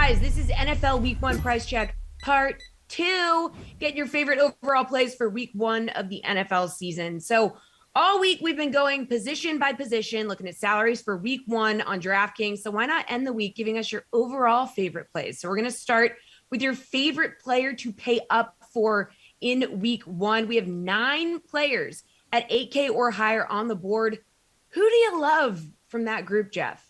guys, this is NFL Week 1 Price Check Part 2. Get your favorite overall plays for Week 1 of the NFL season. So all week we've been going position by position, looking at salaries for Week 1 on DraftKings. So why not end the week giving us your overall favorite plays? So we're going to start with your favorite player to pay up for in Week 1. We have 9 players at 8K or higher on the board. Who do you love from that group, Geoff?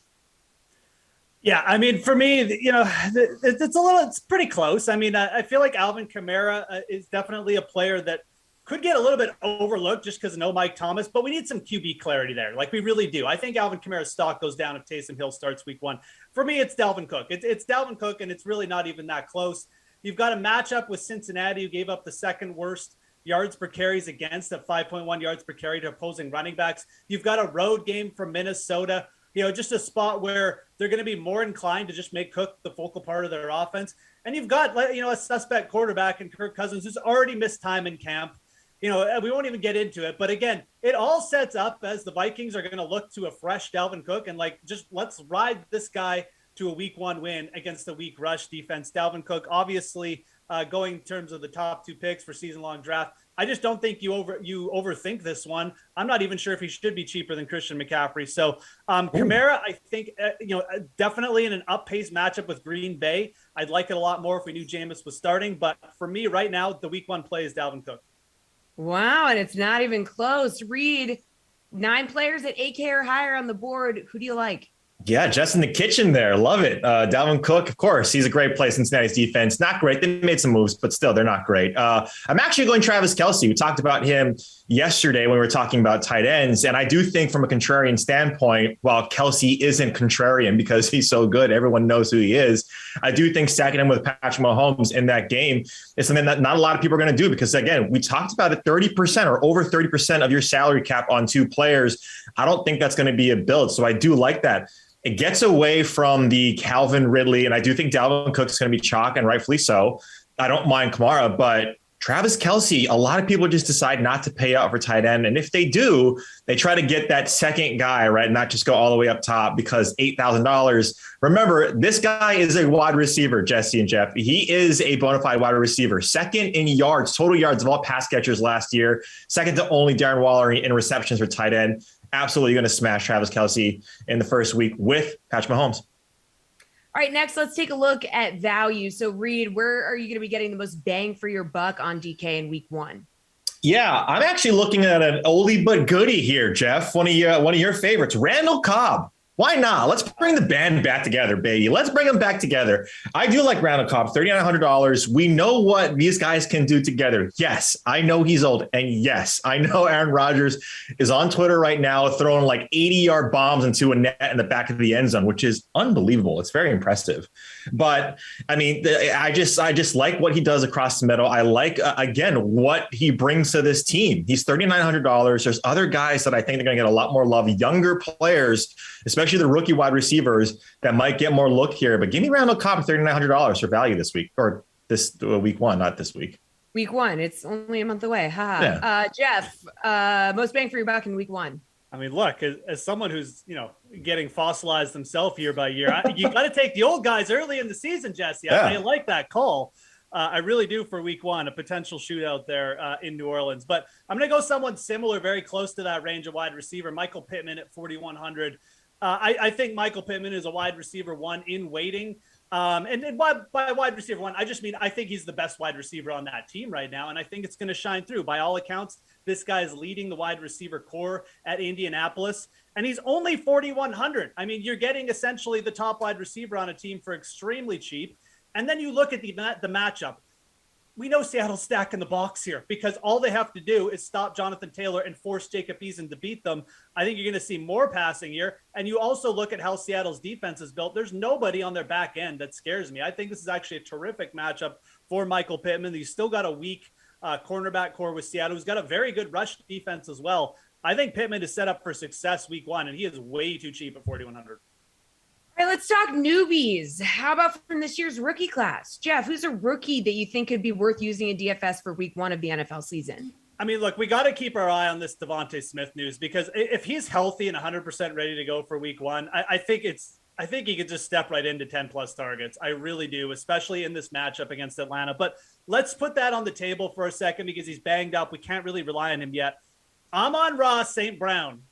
Yeah, I mean, for me, it's pretty close. I mean, I feel like Alvin Kamara is definitely a player that could get a little bit overlooked just because of no Mike Thomas, but we need some QB clarity there. Like we really do. I think Alvin Kamara's stock goes down if Taysom Hill starts Week 1. For me, it's Dalvin Cook. It's Dalvin Cook, and it's really not even that close. You've got a matchup with Cincinnati, who gave up the second worst yards per carries against at 5.1 yards per carry to opposing running backs. You've got a road game from Minnesota. Just a spot where they're going to be more inclined to just make Cook the focal part of their offense. And you've got, a suspect quarterback in Kirk Cousins who's already missed time in camp. We won't even get into it. But again, it all sets up as the Vikings are going to look to a fresh Dalvin Cook and just let's ride this guy to a Week 1 win against the weak rush defense. Dalvin Cook, obviously, going in terms of the top 2 picks for season-long draft. I just don't think you overthink this one. I'm not even sure if he should be cheaper than Christian McCaffrey. So Kamara, I think, definitely in an up-paced matchup with Green Bay. I'd like it a lot more if we knew Jameis was starting. But for me right now, the Week 1 play is Dalvin Cook. Wow, and it's not even close. Reid, 9 players at 8K or higher on the board. Who do you like? Yeah, just in the kitchen there. Love it. Dalvin Cook, of course, he's a great play. Cincinnati's defense, not great. They made some moves, but still, they're not great. I'm actually going Travis Kelce. We talked about him yesterday when we were talking about tight ends. And I do think from a contrarian standpoint, while Kelce isn't contrarian because he's so good, everyone knows who he is. I do think stacking him with Patrick Mahomes in that game is something that not a lot of people are going to do because, again, we talked about it, 30% or over 30% of your salary cap on 2 players. I don't think that's going to be a build. So I do like that. It gets away from the Calvin Ridley, and I do think Dalvin Cook's going to be chalk, and rightfully so. I don't mind Kamara, but Travis Kelce, a lot of people just decide not to pay out for tight end. And if they do, they try to get that second guy, right? Not just go all the way up top because $8,000. Remember, this guy is a wide receiver, Jesse and Geoff. He is a bona fide wide receiver. Second in yards, total yards of all pass catchers last year. Second to only Darren Waller in receptions for tight end. Absolutely going to smash Travis Kelce in the first week with Patrick Mahomes. All right, next, let's take a look at value. So, Reid, where are you going to be getting the most bang for your buck on DK in Week 1? Yeah, I'm actually looking at an oldie but goodie here, Geoff. One of your favorites, Randall Cobb. Why not? Let's bring the band back together, baby. Let's bring them back together. I do like Randall Cobb, $3,900. We know what these guys can do together. Yes, I know he's old. And yes, I know Aaron Rodgers is on Twitter right now throwing like 80-yard bombs into a net in the back of the end zone, which is unbelievable. It's very impressive. But I mean, I just like what he does across the middle. I like, again, what he brings to this team. He's $3,900. There's other guys that I think they're going to get a lot more love, younger players, especially the rookie wide receivers that might get more look here. But give me Randall Cobb $3,900 for value this week, or this Week 1, not this week. Week 1, it's only a month away. Yeah. Geoff, most bang for your buck in Week 1. I mean, look, as someone who's, getting fossilized himself year by year, you got to take the old guys early in the season, Jesse. I like that call. I really do for Week 1, a potential shootout there in New Orleans. But I'm going to go someone similar, very close to that range of wide receiver, Michael Pittman at 4,100. I think Michael Pittman is a wide receiver 1 in waiting. And by wide receiver 1, I just mean I think he's the best wide receiver on that team right now, and I think it's going to shine through. By all accounts, this guy is leading the wide receiver core at Indianapolis, and he's only 4,100. I mean, you're getting essentially the top wide receiver on a team for extremely cheap. And then you look at the matchup. We know Seattle's stacking the box here because all they have to do is stop Jonathan Taylor and force Jacob Eason to beat them. I think you're going to see more passing here. And you also look at how Seattle's defense is built. There's nobody on their back end that scares me. I think this is actually a terrific matchup for Michael Pittman. He's still got a weak cornerback core with Seattle, who's got a very good rush defense as well. I think Pittman is set up for success Week 1, and he is way too cheap at 4,100. All right, let's talk newbies. How about from this year's rookie class? Geoff, who's a rookie that you think could be worth using in DFS for Week 1 of the NFL season? I mean, look, we got to keep our eye on this Devontae Smith news because if he's healthy and 100% ready to go for Week 1, I think it's I think he could just step right into 10 plus targets. I really do, especially in this matchup against Atlanta. But let's put that on the table for a second because he's banged up. We can't really rely on him yet. Amon-Ra St. Brown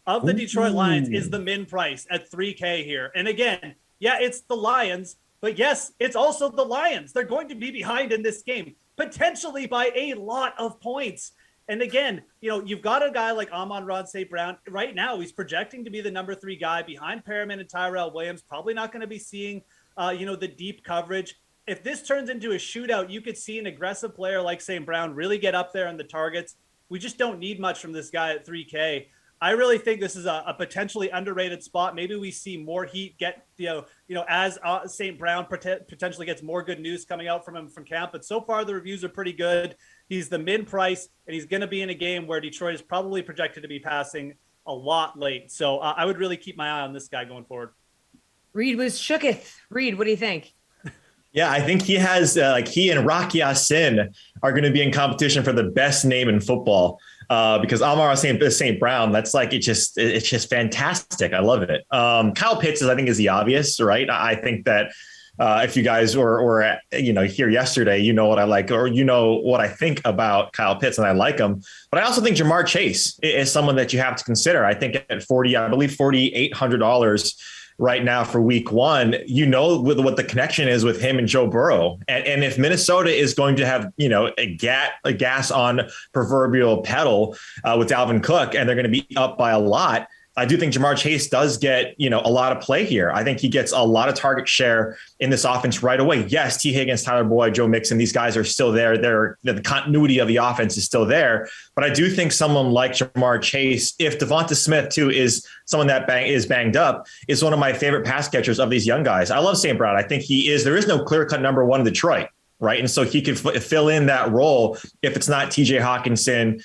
of the Detroit Lions is the min price at $3K here. And again, yeah, it's the Lions, but yes, it's also the Lions. They're going to be behind in this game, potentially by a lot of points. And again, you've got a guy like Amon-Ra St. Brown. Right now, he's projecting to be the number 3 guy behind Perriman and Tyrell Williams. Probably not going to be seeing, the deep coverage. If this turns into a shootout, you could see an aggressive player like St. Brown really get up there in the targets. We just don't need much from this guy at 3K. I really think this is a potentially underrated spot. Maybe we see more heat get, as St. Brown potentially gets more good news coming out from him from camp. But so far, the reviews are pretty good. He's the min price, and he's going to be in a game where Detroit is probably projected to be passing a lot late. So I would really keep my eye on this guy going forward. Reid was shooketh. Reid, what do you think? Yeah, I think he has he and Rocky Sin are going to be in competition for the best name in football because Amon-Ra St. Brown, that's it's just fantastic. I love it. Kyle Pitts is the obvious, right? I think that if you guys were here yesterday, what I like or what I think about Kyle Pitts, and I like him. But I also think JaMarr Chase is someone that you have to consider. I think at $4,800 right now for week 1, with what the connection is with him and Joe Burrow. And if Minnesota is going to have, a gas on proverbial pedal with Dalvin Cook, and they're going to be up by a lot, I do think JaMarr Chase does get, a lot of play here. I think he gets a lot of target share in this offense right away. Yes, T. Higgins, Tyler Boyd, Joe Mixon, these guys are still there. The continuity of the offense is still there. But I do think someone like JaMarr Chase, if Devonta Smith too is someone that is banged up, is one of my favorite pass catchers of these young guys. I love St. Brown. I think there is no clear-cut number 1 in Detroit. Right. And so he could fill in that role if it's not TJ Hawkinson,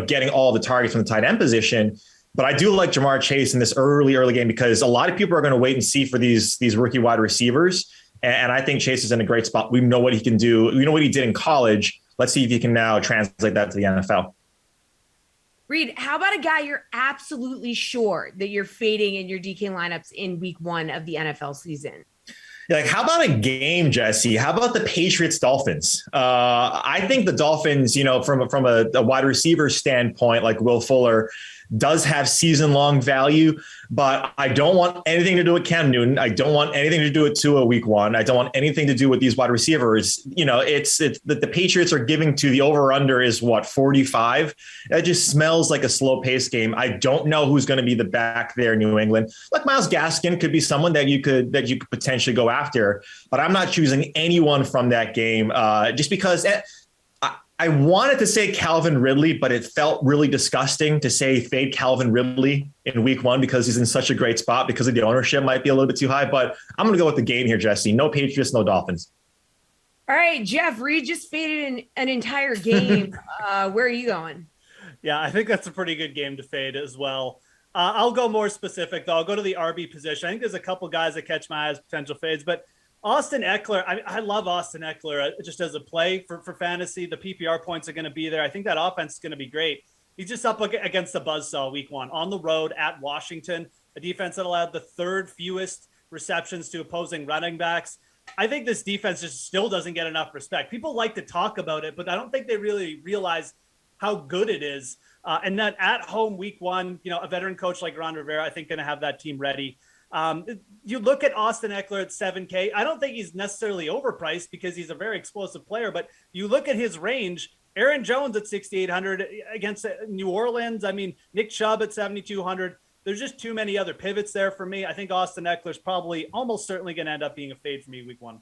getting all the targets from the tight end position. But I do like JaMarr Chase in this early game because a lot of people are going to wait and see for these rookie wide receivers. And I think Chase is in a great spot. We know what he can do. We know what he did in college. Let's see if he can now translate that to the NFL. Reid, how about a guy you're absolutely sure that you're fading in your DK lineups in week 1 of the NFL season? Like, how about a game, Jesse? How about the Patriots Dolphins? I think the Dolphins, from a wide receiver standpoint, like Will Fuller, does have season-long value, but I don't want anything to do with Cam Newton. I don't want anything to do with Tua week 1. I don't want anything to do with these wide receivers. It's that the Patriots are giving to the over-under is 45. That just smells like a slow-paced game. I don't know who's going to be the back there in New England. Like Myles Gaskin could be someone that you could potentially go after, but I'm not choosing anyone from that game just because I wanted to say Calvin Ridley, but it felt really disgusting to say fade Calvin Ridley in week 1 because he's in such a great spot because of the ownership might be a little bit too high. But I'm going to go with the game here, Jesse. No Patriots, no Dolphins. All right, Geoff, Reid just faded an entire game. Where are you going? Yeah, I think that's a pretty good game to fade as well. I'll go more specific, though. I'll go to the RB position. I think there's a couple guys that catch my eye as potential fades, but Austin Ekeler, I love Austin Ekeler just as a play for fantasy. The PPR points are going to be there. I think that offense is going to be great. He's just up against the buzzsaw week 1 on the road at Washington, a defense that allowed the 3rd fewest receptions to opposing running backs. I think this defense just still doesn't get enough respect. People like to talk about it, but I don't think they really realize how good it is. And that at home week 1, a veteran coach like Ron Rivera, I think going to have that team ready. You look at Austin Ekeler at $7K. I don't think he's necessarily overpriced because he's a very explosive player, but you look at his range, Aaron Jones at 6,800 against New Orleans. I mean, Nick Chubb at 7,200. There's just too many other pivots there for me. I think Austin Eckler's probably almost certainly going to end up being a fade for me week 1. All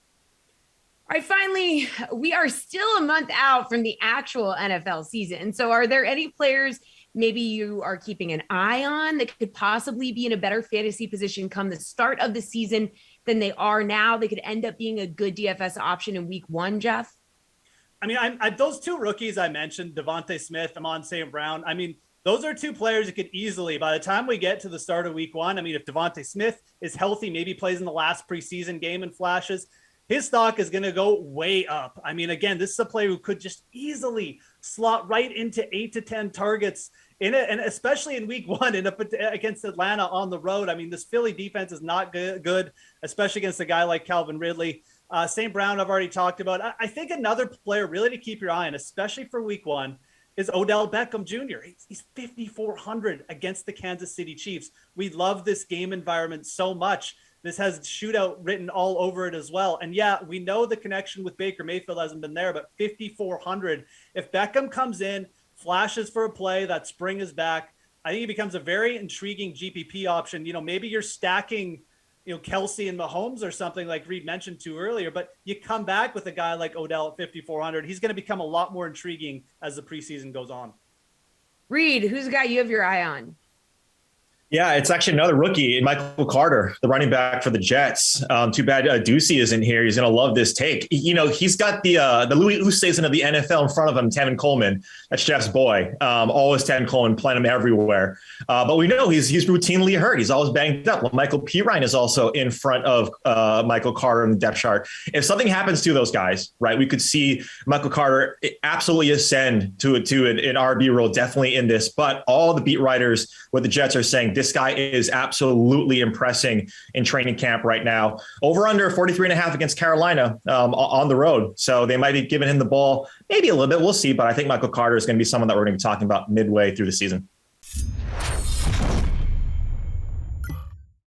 right, finally, we are still a month out from the actual NFL season. So are there any players maybe you are keeping an eye on that could possibly be in a better fantasy position come the start of the season than they are now? They could end up being a good DFS option in week 1, Geoff? I mean, those 2 rookies I mentioned, Devonta Smith, Amon St. Brown, I mean, those are 2 players that could easily, by the time we get to the start of week 1, I mean, if Devonta Smith is healthy, maybe plays in the last preseason game and flashes, his stock is going to go way up. I mean, again, this is a player who could just easily slot right into 8 to 10 targets in it, and especially in week one against Atlanta on the road. I mean, this Philly defense is not good, especially against a guy like Calvin Ridley. St. Brown, I've already talked about. I think another player really to keep your eye on, especially for week one, is Odell Beckham Jr. He's 5,400 against the Kansas City Chiefs. We love this game environment so much. This has shootout written all over it as well. And yeah, we know the connection with Baker Mayfield hasn't been there, but 5,400. If Beckham comes in, flashes for a play, that spring is back, I think he becomes a very intriguing GPP option. Maybe you're stacking, Kelce and Mahomes or something like Reid mentioned to earlier, but you come back with a guy like Odell at 5,400. He's going to become a lot more intriguing as the preseason goes on. Reid, who's the guy you have your eye on? Yeah, it's actually another rookie, Michael Carter, the running back for the Jets. Too bad Ducey isn't here. He's going to love this take. He's got the Louis Oosthuizen of the NFL in front of him, Tevin Coleman. That's Jeff's boy. Always Tevin Coleman, playing him everywhere. But we know he's routinely hurt. He's always banged up. Well, Michael Pirine is also in front of Michael Carter in the depth chart. If something happens to those guys, right, we could see Michael Carter absolutely ascend to an RB role, definitely in this. But all the beat writers with the Jets are saying, this guy is absolutely impressing in training camp right now. Over under 43.5 against Carolina on the road. So they might be giving him the ball maybe a little bit. We'll see. But I think Michael Carter is going to be someone that we're going to be talking about midway through the season.